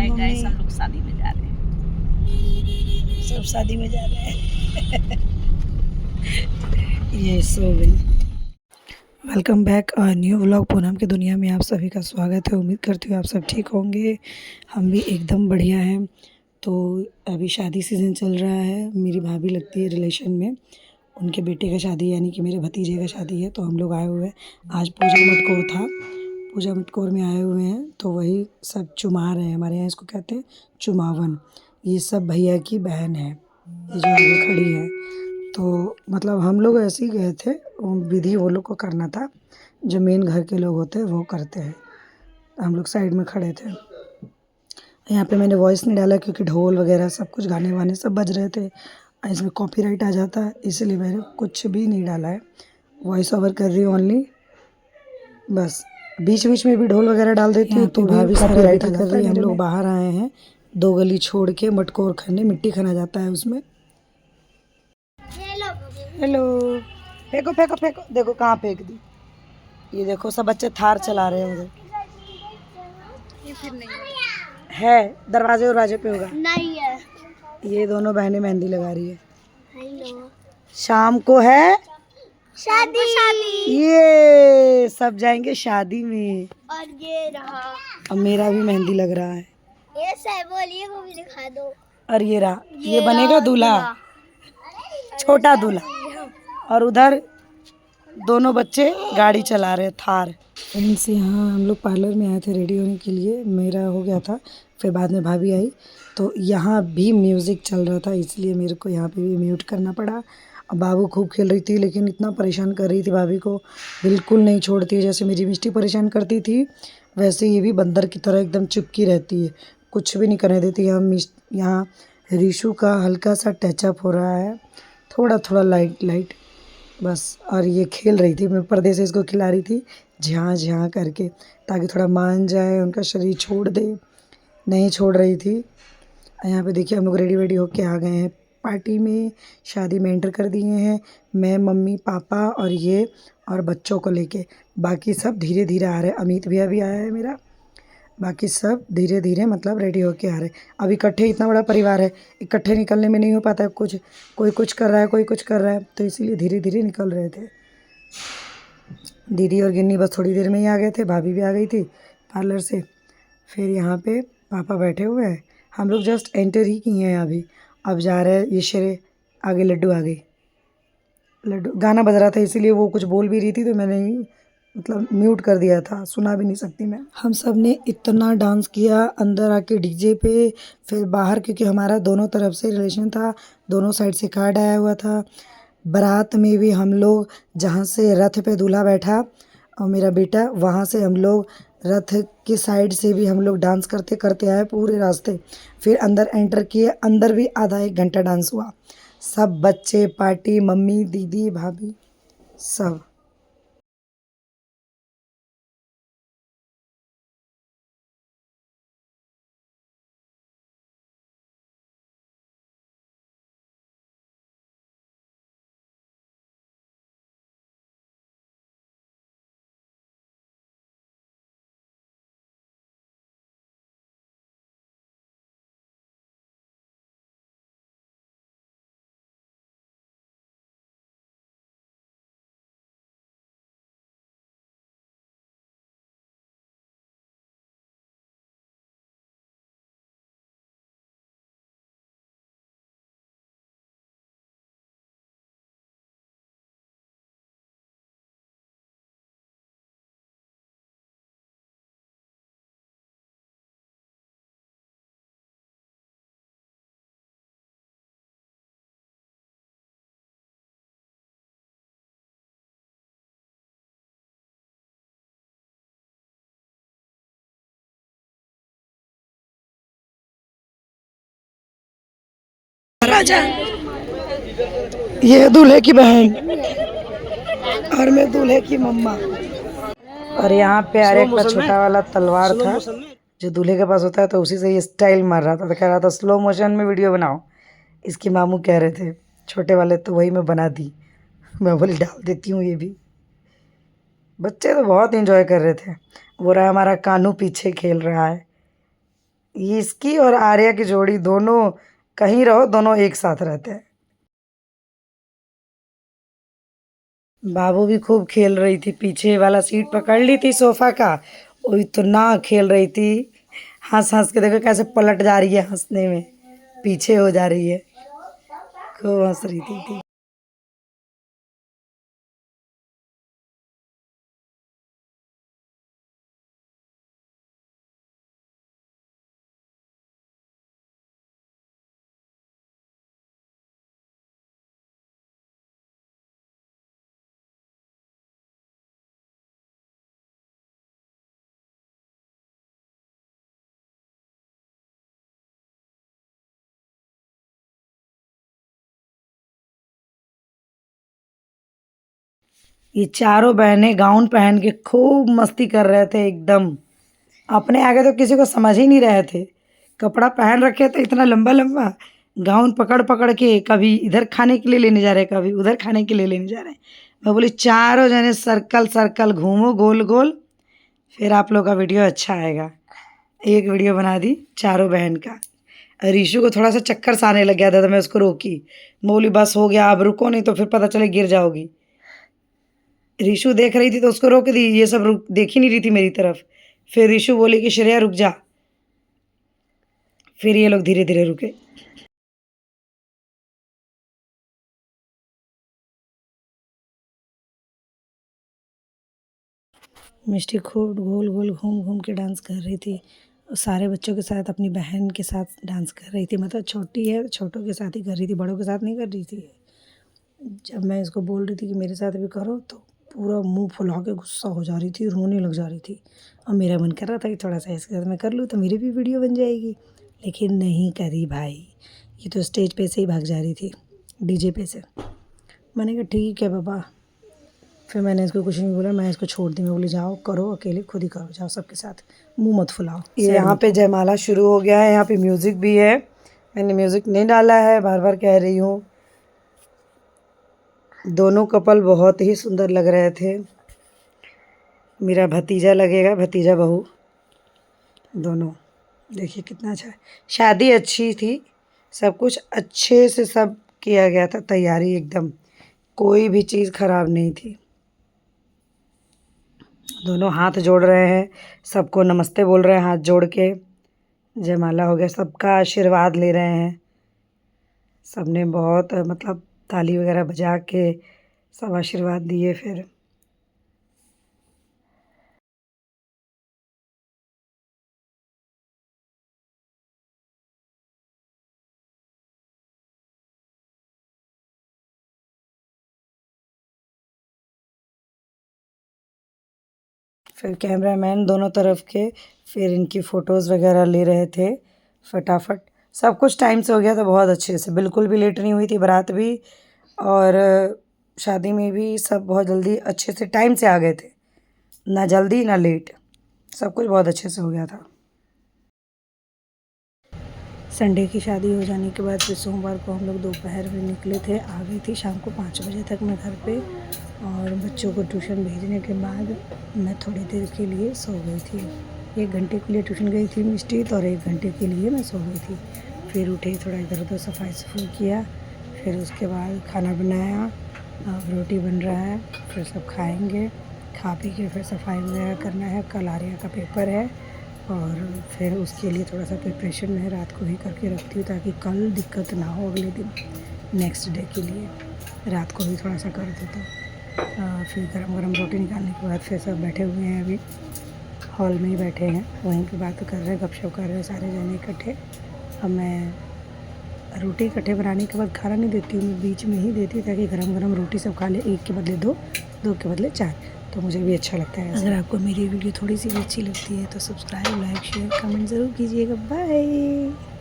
Hi guys, हम लोग शादी में जा रहे हैं। सब शादी में जा रहे हैं। ये सो गई। Welcome back new vlog. Poonam की दुनिया में आप सभी का स्वागत है। उम्मीद करती हूँ आप सब ठीक होंगे। हम भी एकदम बढ़िया हैं। तो अभी शादी सीज़न चल रहा है। मेरी भाभी लगती है रिलेशन में, उनके बेटे का शादी यानी कि मेरे भतीजे का शादी है। तो हम लोग आए हुए हैं। आज पूजा मटकोर था, पूजा मटकोर में आए हुए हैं। तो वही सब चुमा रहे हैं, हमारे यहाँ इसको कहते हैं चुमावन। ये सब भैया की बहन है, ये जो आगे खड़ी है। तो मतलब हम लोग ऐसे ही गए थे, विधि वो लोग को करना था, जो मेन घर के लोग होते हैं वो करते हैं। हम लोग साइड में खड़े थे। यहाँ पे मैंने वॉइस नहीं डाला क्योंकि ढोल वगैरह सब कुछ गाने वाने सब बज रहे थे, इसमें कॉपीराइट आ जाता है, इसलिए मैंने कुछ भी नहीं डाला है। वॉइस ओवर कर रही हूँ ओनली, बस बीच बीच में भी ढोल वगैरह डाल देती हूँ तो भाभी कॉपीराइट कर रही है। हम लोग बाहर आए हैं 2 गली छोड़ के मटकोर खाने, मिट्टी खाना जाता है उसमें। हेलो, फेंको फेंको फेंको, देखो कहाँ फेंक दी। ये देखो सब बच्चे थार चला रहे हैं उधर। ये फिर नहीं है दरवाजे दरवाजे पे होगा। नहीं है। ये दोनों बहनें मेहंदी लगा रही है। हेलो, शाम को है शादी। ये, सब जाएंगे शादी में। और ये रहा, अब मेरा भी मेहंदी लग रहा है। ये सब बोलिए, वो भी दिखा दो। और ये रहा, ये बनेगा दूल्हा, छोटा दूल्हा। और उधर दोनों बच्चे गाड़ी चला रहे थार। फ्रेंड्स, यहाँ हम लोग पार्लर में आए थे रेडी होने के लिए। मेरा हो गया था, फिर बाद में भाभी आई तो यहाँ भी म्यूज़िक चल रहा था, इसलिए मेरे को यहाँ पे भी म्यूट करना पड़ा। अब बाबू खूब खेल रही थी, लेकिन इतना परेशान कर रही थी भाभी को, बिल्कुल नहीं छोड़ती है। जैसे मेरी मिष्टी परेशान करती थी वैसे ये भी बंदर की तरह एकदम चिपकी रहती है, कुछ भी नहीं करने देती। यहाँ रीशु का हल्का सा टचअप हो रहा है, थोड़ा थोड़ा लाइट लाइट बस। और ये खेल रही थी, मैं पर्दे से इसको खिला रही थी झहाँ झहाँ करके, ताकि थोड़ा मान जाए, उनका शरीर छोड़ दे। नहीं छोड़ रही थी। यहाँ पे देखिए हम लोग रेडी वेडी होके आ गए हैं पार्टी में, शादी में एंटर कर दिए हैं। मैं, मम्मी, पापा और ये, और बच्चों को लेके। बाकी सब धीरे धीरे आ रहे हैं। अमित भैया भी आया है मेरा। बाकी सब धीरे धीरे मतलब रेडी होके आ रहे हैं। अब इकट्ठे इतना बड़ा परिवार है, इकट्ठे निकलने में नहीं हो पाता है कुछ, कोई कुछ कर रहा है, कोई कुछ कर रहा है, तो इसीलिए धीरे धीरे निकल रहे थे। दीदी और गिन्नी बस थोड़ी देर में ही आ गए थे, भाभी भी आ गई थी पार्लर से। फिर यहाँ पे पापा बैठे हुए हैं, हम लोग जस्ट एंटर ही किए हैं अभी। अब जा रहे हैं, ये शेरे आगे लड्डू आ गई। लड्डू गाना बज रहा था इसीलिए वो कुछ बोल भी रही थी तो मैंने मतलब म्यूट कर दिया था, सुना भी नहीं सकती मैं। हम सब ने इतना डांस किया अंदर आके डीजे पे, फिर बाहर, क्योंकि हमारा दोनों तरफ से रिलेशन था, दोनों साइड से कार्ड आया हुआ था। बारात में भी हम लोग जहाँ से रथ पे दूल्हा बैठा और मेरा बेटा, वहाँ से हम लोग रथ के साइड से भी हम लोग डांस करते करते आए पूरे रास्ते। फिर अंदर एंटर किए, अंदर भी आधा 1 घंटा डांस हुआ। सब बच्चे, पार्टी, मम्मी, दीदी, भाभी, सब। राजा, ये दूल्हे की बहन और मैं दूल्हे की मम्मा। और यहाँ पे अरे का छोटा वाला तलवार था जो दूल्हे के पास होता है, तो उसी से ये स्टाइल मार रहा था, तो कह रहा था स्लो मोशन में वीडियो बनाओ। इसके मामू कह रहे थे छोटे वाले, तो वही मैं बना दी। मैं बोली डाल देती हूँ ये भी। बच्चे तो बहुत एंजॉय कर रहे थे। वो रहा हमारा कानू पीछे खेल रहा है। ये इसकी और आर्या की जोड़ी दोनों कहीं रहो, दोनों एक साथ रहते हैं। बाबू भी खूब खेल रही थी, पीछे वाला सीट पकड़ ली थी सोफा का, वो इतना खेल रही थी। हंस हंस के देखो कैसे पलट जा रही है हंसने में, पीछे हो जा रही है, खूब हंस रही थी। ये चारों बहनें गाउन पहन के खूब मस्ती कर रहे थे एकदम। अपने आगे तो किसी को समझ ही नहीं रहे थे, कपड़ा पहन रखे थे इतना लंबा लंबा, गाउन पकड़ पकड़ के कभी इधर खाने के लिए लेने जा रहे, कभी उधर खाने के लिए लेने जा रहे। मैं बोली चारों जने सर्कल सर्कल घूमो गोल गोल, फिर आप लोग का वीडियो अच्छा आएगा। एक वीडियो बना दी चारों बहन का। रीशु को थोड़ा सा चक्कर सा आने लग गया था तो मैं उसको रोकी, बोली बस हो गया अब रुको, नहीं तो फिर पता चले गिर जाओगी। रीशु देख रही थी तो उसको रोक दी, ये सब रुक देख ही नहीं रही थी मेरी तरफ। फिर रीशु बोली कि श्रेया रुक जा, फिर ये लोग धीरे धीरे रुके। मिष्टी खूब गोल गोल घूम घूम के डांस कर रही थी, सारे बच्चों के साथ, अपनी बहन के साथ डांस कर रही थी। मतलब छोटी है, छोटों के साथ ही कर रही थी, बड़ों के साथ नहीं कर रही थी। जब मैं इसको बोल रही थी कि मेरे साथ भी करो तो पूरा मुंह फुला के गुस्सा हो जा रही थी, रोने लग जा रही थी। और मेरा मन कर रहा था कि थोड़ा सा इसके साथ मैं कर लूँ तो मेरी भी वीडियो बन जाएगी, लेकिन नहीं करी भाई। ये तो स्टेज पे से ही भाग जा रही थी, डीजे पे से। मैंने कहा ठीक है बाबा, फिर मैंने इसको कुछ नहीं बोला, मैं इसको छोड़ दी। मैं बोली जाओ करो अकेले, खुद ही करो, जाओ सबके साथ, मुंह मत फुलाओ। ये यहाँ पे जयमाला शुरू हो गया है, यहाँ पे म्यूज़िक भी है। मैंने म्यूज़िक नहीं डाला है, बार बार कह रही हूँ। दोनों कपल बहुत ही सुंदर लग रहे थे। मेरा भतीजा लगेगा, भतीजा बहू दोनों। देखिए कितना अच्छा है। शादी अच्छी थी, सब कुछ अच्छे से सब किया गया था, तैयारी एकदम, कोई भी चीज़ खराब नहीं थी। दोनों हाथ जोड़ रहे हैं, सबको नमस्ते बोल रहे हैं हाथ जोड़ के। जयमाला हो गया, सबका आशीर्वाद ले रहे हैं। सबने बहुत मतलब ताली वगैरह बजा के सब आशीर्वाद दिए। फिर कैमरामैन दोनों तरफ के, फिर इनकी फ़ोटोज़ वगैरह ले रहे थे फटाफट। सब कुछ टाइम से हो गया था, बहुत अच्छे से, बिल्कुल भी लेट नहीं हुई थी। बारात भी और शादी में भी सब बहुत जल्दी अच्छे से टाइम से आ गए थे, ना जल्दी ना लेट, सब कुछ बहुत अच्छे से हो गया था। संडे की शादी हो जाने के बाद फिर सोमवार को हम लोग दोपहर में निकले थे, आ गई थी शाम को 5 बजे तक मैं घर पे। और बच्चों को ट्यूशन भेजने के बाद मैं थोड़ी देर के लिए सो गई थी। 1 घंटे के लिए ट्यूशन गई थी मिष्टी, और 1 घंटे के लिए मैं सो गई थी। फिर उठे, थोड़ा इधर उधर सफाई सफाई किया, फिर उसके बाद खाना बनाया, रोटी बन रहा है, फिर सब खाएँगे। खा पी के फिर सफाई वगैरह करना है, कल आर्या का पेपर है, और फिर उसके लिए थोड़ा सा प्रिपरेशन मैं रात को ही करके रखती हूँ ताकि कल दिक्कत ना हो अगले दिन नेक्स्ट डे के लिए। रात को भी थोड़ा सा कर देता हूँ। फिर गरम गरम रोटी निकालने के बाद फिर सब बैठे हुए हैं, अभी हॉल में ही बैठे हैं, वहीं पे बात कर रहे हैं, गपशप कर रहे हैं सारे जने इकट्ठे। अब मैं रोटी इकट्ठे बनाने के बाद खाना नहीं देती हूँ, मैं बीच में ही देती हूँ ताकि गरम गरम रोटी सब खा ले, 1 के बदले 2, 2 के बदले 4, तो मुझे भी अच्छा लगता है। अगर आपको मेरी वीडियो थोड़ी सी भी अच्छी लगती है तो सब्सक्राइब, लाइक, शेयर, कमेंट ज़रूर कीजिएगा। बाय।